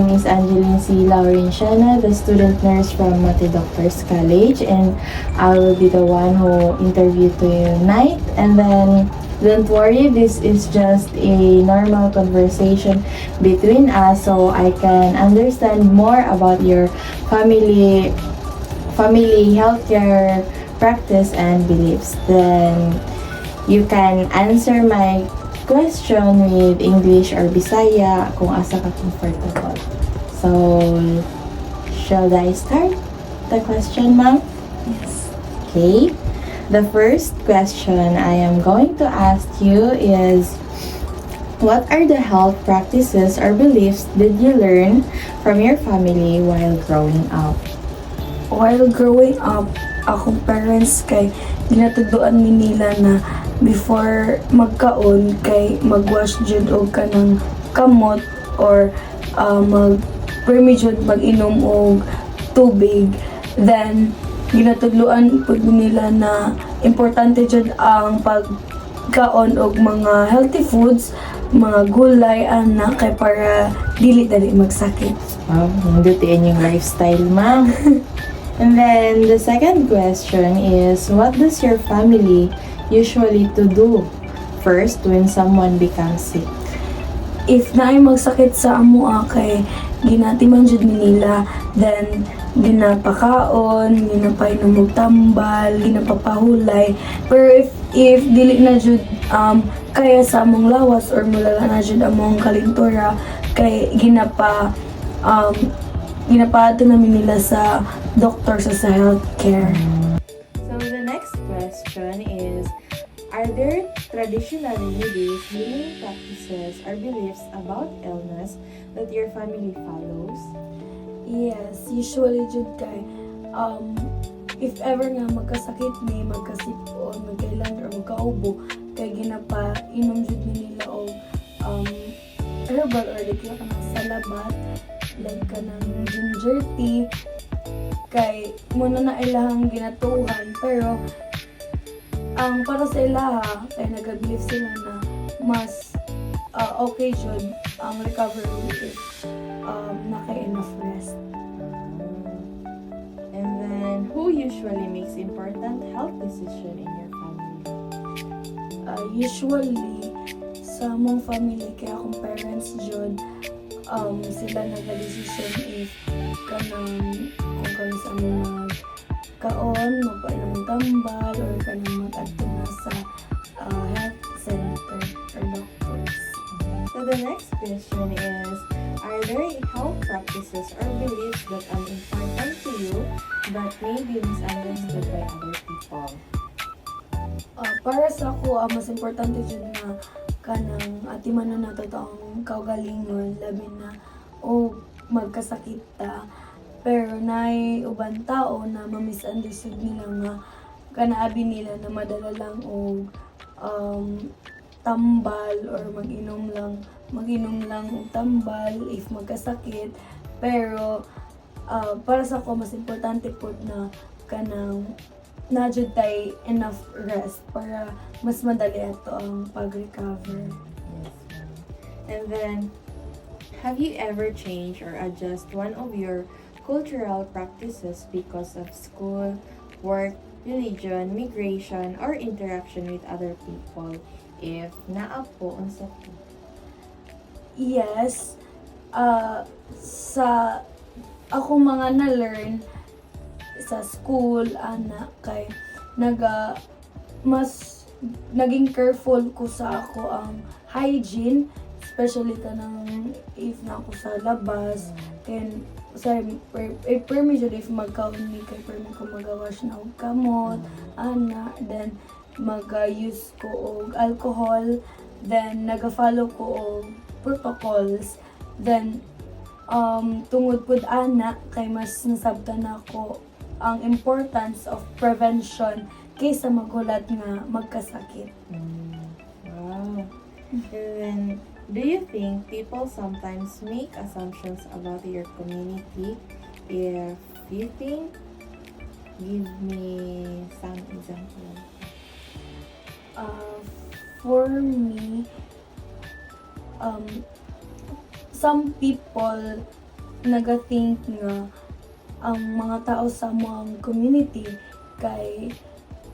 name is Angeline C. Laurentiana, the student nurse from Mate Doctors College, and I will be the one who interviewed tonight. And then, don't worry, this is just a normal conversation between us, so I can understand more about your family healthcare practice and beliefs. Then you can answer my question with English or Bisaya kung asa ka comfortable. So, shall I start the question, ma'am? Yes. Okay. The first question I am going to ask you is, what are the health practices or beliefs did you learn from your family while growing up? While growing up, akong parents kay ginatuduan mi nila na before magkaon kay magwash jud og kanang kamot or mag-permi jud mag-inom og tubig. Then ginatudluan pud mi nila na importante jud ang pagkaon og mga healthy foods, mga gulay ana kay para dili magsakit. Wow, hindutin yung lifestyle, ma'am. And then, the second question is, what does your family usually to do first when someone becomes sick? If naay magsakit sa amoa kay ginatiman jud mi nila, then ginapakaon, ginapainom og tambal, ginapapahulay. Pero if dili na jud kaya sa among lawas or mulala na jud among kalintura kay ginapaadto namin nila sa doctor sa healthcare. So, the next question is, are there traditional remedies, healing practices, or beliefs about illness that your family follows? Yes, usually jud kay if ever nga magkasakit ni, magkasipon, magkailan or magkaubo, kay ginapainom jud ni nila og herbal or di kaya kanang salabat, like kanang ginger tea, kay muna na ilahang ginatuhan. Pero ang para sa ilaha kay nag-believe sila na mas okay jud ang recovery if naka-enough rest. And then, who usually makes important health decision in your family? Usually sa among family kay akong parents jud sila nag-decision if kanang kung kami sa among magkaon, magpainom ng tambal or kanang mag-adto na sa health center or doctors. So the next question is, are there health practices or beliefs that are important to you but may be misunderstood by other people? Para sa ako, mas importante jud na kanang atiman na nato ang kaugalingon labi na o magkasakit ta. Pero naay uban tao na ma-misunderstood nila nga kanaabi nila na madala lang og tambal or mag-inom lang og tambal if magkasakit. Pero para sa ako mas importante pod na kanang na jud tay enough rest para mas madali ato ang pag-recover. Yes, ma'am. And then, have you ever changed or adjust one of your cultural practices because of school, work, religion, migration, or interaction with other people? If naa po, unsa po? Yes, sa ako mga na-learn sa school ana kay mas naging careful ko sa ako ang hygiene, especially kanang if na ako sa labas kay permi jud if magkaon ni kay permi ko magawash na og kamot ana, then mag-use ko og alcohol, then naga-follow ko og protocols, then tungod pud ana kay mas nasabtan ako ang importance of prevention kaysa maghulat nga magkasakit. Wow. And then, do you think people sometimes make assumptions about your community? If you think, give me some example. For me, some people nagathink nga ang mga tao sa among community kay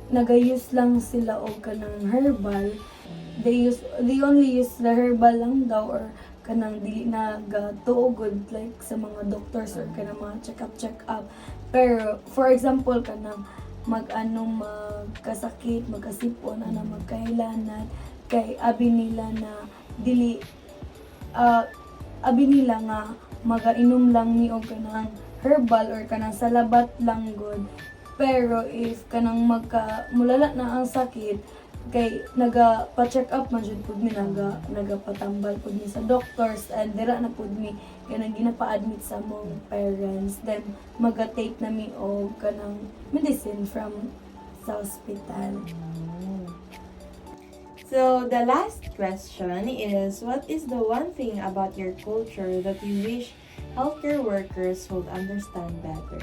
nagayus lang sila og kanang herbal. They only use the herbal lang daw or kanang dili nagatuogod like sa mga doctors or kanang mga check up. Pero for example kanang magkasakit, magkasipon, magkahilanan kay abi nila na dili abi nila nga magainom lang ni og kanang herbal or kanang salabat lang good. Pero if kanang mulala na ang sakit kay naga-pa-check up man jud pud mi nagapatambal pud mi sa doctors and dira na pud mi kanang ginapa-admit sa mong parents then maga-take na mi og kanang medicine from sa hospital. So the last question is, what is the one thing about your culture that you wish healthcare workers would understand better?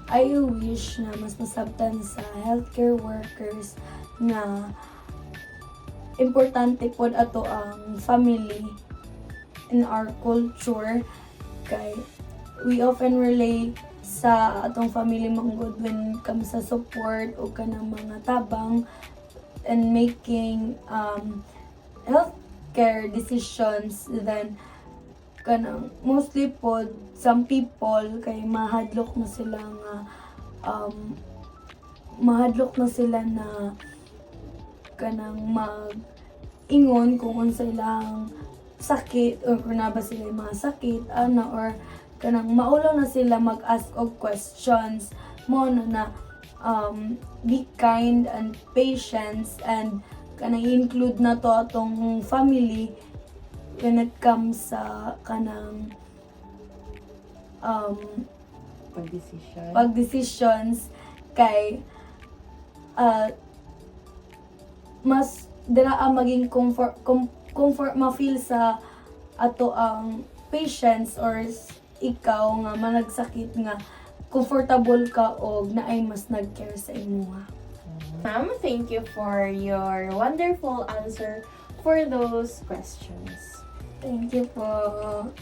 I wish na mas masabtan sa healthcare workers na importante pod ato ang family in our culture kay we often rely sa atong family manggod when comes sa support o kanang mga tabang and making healthcare decisions. Then kanang mostly pod some people kay mahadlok na sila na kanang mag-ingon kung unsa ilang sakit or kung na ba sila mga sakit or kanang maulaw na sila mag-ask og questions mo na be kind and patience and kanang include na to atong family when it comes sa kanang pag-decisions kay mas dira maging comfort ma-feel sa ato ang patients or ikaw nga managsakit nga comfortable ka og naay mas nag-care sa imuha. Ma'am, thank you for your wonderful answer for those questions. Thank you po.